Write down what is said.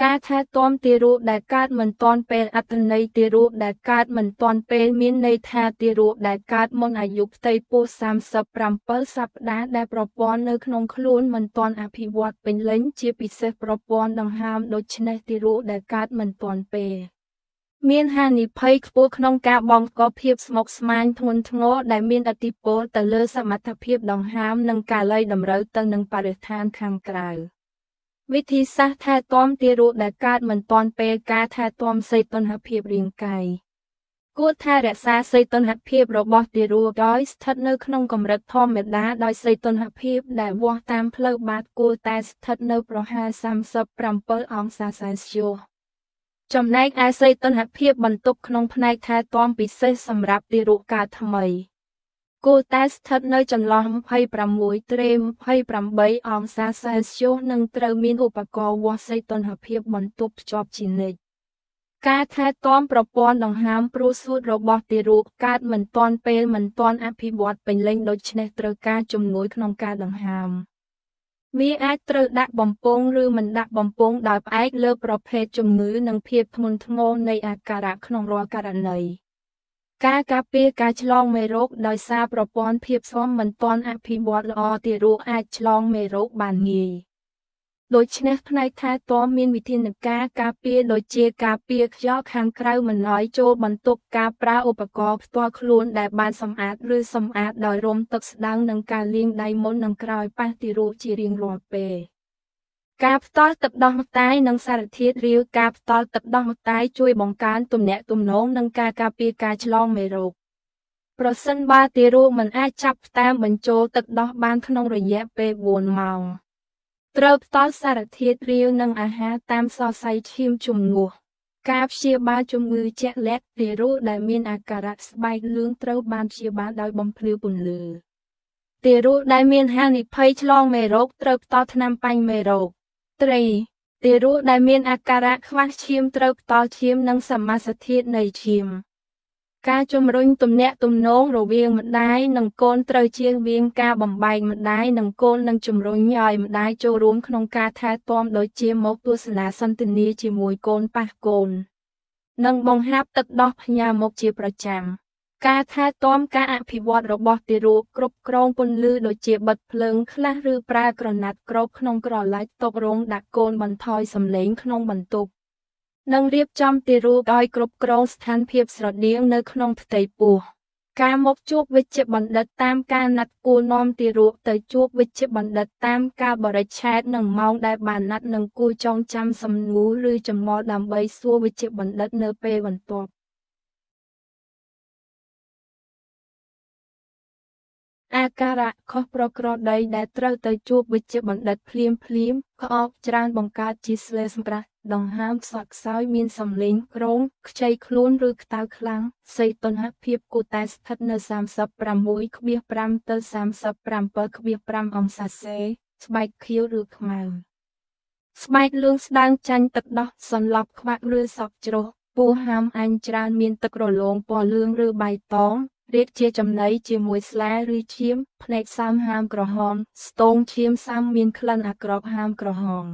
ការថែទាំទារកដែលកើតមិនទាន់ពេលអត្ថន័យទារកដែលកើតមិនទាន់ពេលមានន័យថាទារកដែលកើតមុនអាយុផ្ទៃពោះ37សប្តាហ៍ដែលប្រព័ន្ធនៅក្នុងខ្លួនមិនទាន់អភិវឌ្ឍពេញលេញជាពិសេសប្រព័ន្ធដង្ហើមដូច្នេះទារកដែលកើតមិនទាន់ពេលមានហានិភ័យខ្ពស់ក្នុងការបង្កភាពស្មុគស្មាញធ្ងន់ធ្ងរដែលមានឥទ្ធិពលទៅលើសមត្ថភាពដង្ហើមនិងការលៃតម្រូវទៅនឹងបរិស្ថានខាងក្រៅវិធីសាស្ត្រថែទាំទារកដែលកើតមិនទាន់ពេលការថែទាំសីតុណ្ហភាពរាងកាយគួរថែរក្សាសីតុណ្ហភាពរបស់ទារកដោយស្ថិតនៅក្នុងកម្រិតធម្មតាដោយសីតុណ្ហភាពដែលវាស់តាមផ្លូវបាតគួរតែស្ថិតនៅប្រហែល37អង្សាសេលស្យសចំណែកឯសីតុណ្ហភាពបន្ទប់ក្នុងផ្នែកថែទាំពិសេសសម្រាប់ទារកកើតថ្មីគួរតែស្ថិតនៅចន្លោះ26ទៅ28អង្សាសេលស្យសនិងត្រូវមានឧបករណ៍វាស់សីតុណ្ហភាពបន្ទប់ភ្ជាប់ជានិច្ចការថែទាំប្រព័ន្ធដង្ហើមព្រោះសួតរបស់ទារកកើតមិនទាន់ពេលមិនទាន់អភិវឌ្ឍពេញលេញដូច្នេះត្រូវការជំនួយក្នុងការដង្ហើមវាអាចត្រូវដាក់បំពង់ឬមិនដាក់បំពង់ដោយផ្អែកលើប្រភេទជំងឺនិងភាពធ្ងន់ធ្ងរនៃអាការៈក្នុងរាល់ករណីការការពារការឆ្លងមេរោគដោយសារប្រព័ន្ធភាពស៊ាំមិនទាន់អភិវឌ្ឍល្អទារកអាចឆ្លងមេរោគបានងាយដូច្នេះផ្នែកថែទាំមានវិធានការការពារដូចជាការពារខ្យល់ខាងក្រៅមិនឲ្យចូលបន្ទប់ការប្រើឧបករណ៍ផ្ទាល់ខ្លួនដែលបានសម្អាតឬសម្អាតដោយរំទឹកស្តើងនិងការលាងដៃមុននិងក្រោយប៉ះទារកជារៀងរាល់ពេលការផ្ដល់ទឹកដោះម្ដាយនិងសារធាតុរាវការផ្ដល់ទឹកដោះម្ដាយជួយបង្កើនទំនាក់ទំនងនិងការការពារការឆ្លងមេរោគប្រសិនបើទារកមិនអាចចាប់ផ្ដើមបញ្ចូលទឹកដោះបានក្នុងរយៈពេល4ម៉ោងត្រូវផ្ដល់សារធាតុរាវនិងអាហារតាមសរសៃឈាមជំនួសការព្យាបាលជំងឺជាក់លាក់ទារកដែលមានអាការៈស្បែកលឿងត្រូវបានព្យាបាលដោយបំភ្លឺពន្លឺទារកដែលមានហានិភ័យឆ្លងមេរោគត្រូវផ្ដល់ថ្នាំបាញ់មេរោគត្រីទារកដែលមានអាការៈខ្វះឈាមត្រូវផ្ដល់ឈាមនិងសមាសធាតុនៃឈាមការជំរុញទំនាក់ទំនងរវាងម្ដាយនិងកូនត្រូវជៀសវាងការបំបែកម្ដាយនិងកូននិងជំរុញឲ្យម្ដាយចូលរួមក្នុងការថែទាំដូចជាមកទស្សនាសន្ទនាជាមួយកូនប៉ះកូននិងបង្ហាត់ទឹកដោះផ្ញើមុខជាប្រចាំការថែទាំការអភិវឌ្ឍរបស់ទារកគ្រប់គ្រងពន្លឺដូចជាបិទភ្លើងខ្លះឬប្រើក្រណាត់គ្របក្នុងក្រឡាច់តុរងដាក់កូនបន្ថយសំឡេងក្នុងបន្ទប់និងរៀបចំទារកឲ្យគ្រប់គ្រងស្ថានភាពស្រដៀងនៅក្នុងផ្ទៃពោះការមកជួបវេជ្ជបណ្ឌិតតាមការណាត់គួរនាំទារកទៅជួបវេជ្ជបណ្ឌិតតាមកាលបរិច្ឆេទនិងម៉ោងដែលបានណាត់និងគួរចងចាំសំណួរឬចម្ងល់ដើម្បីសួរវេជ្ជបណ្ឌិតនៅពេលបន្ទាប់អាការៈខុសប្រក្រតីដែលត្រូវទៅជួបវេជ្ជបណ្ឌិតភ្លាមក្អកច្រើនបង្កើតជាស្លេសម្រាស់ដង្ហើមខ្សត់ខ្សោយមានសំឡេងក្រងខ្ចីខ្លួនឬក្តៅខ្លាំងសីតុណ្ហភាពគួរតែស្ថិតនៅ36.5ទៅ37.5អង្សាសេស្បែកខៀវឬខ្មៅស្បែកលឿងស្ដើងចាញ់ទឹកដោះសន្លប់ខ្វាក់ឬសក់ជ្រុះពោះហាមអញច្រើនមានទឹករលោងពណ៌លឿងឬបៃតងរាកជាចំណីជាមួយស្លែឬឈាមភ្នែកសាំហាមក្រហមស្ទងឈាមសាំមានក្លិនអាក្រក់ហាមក្រហម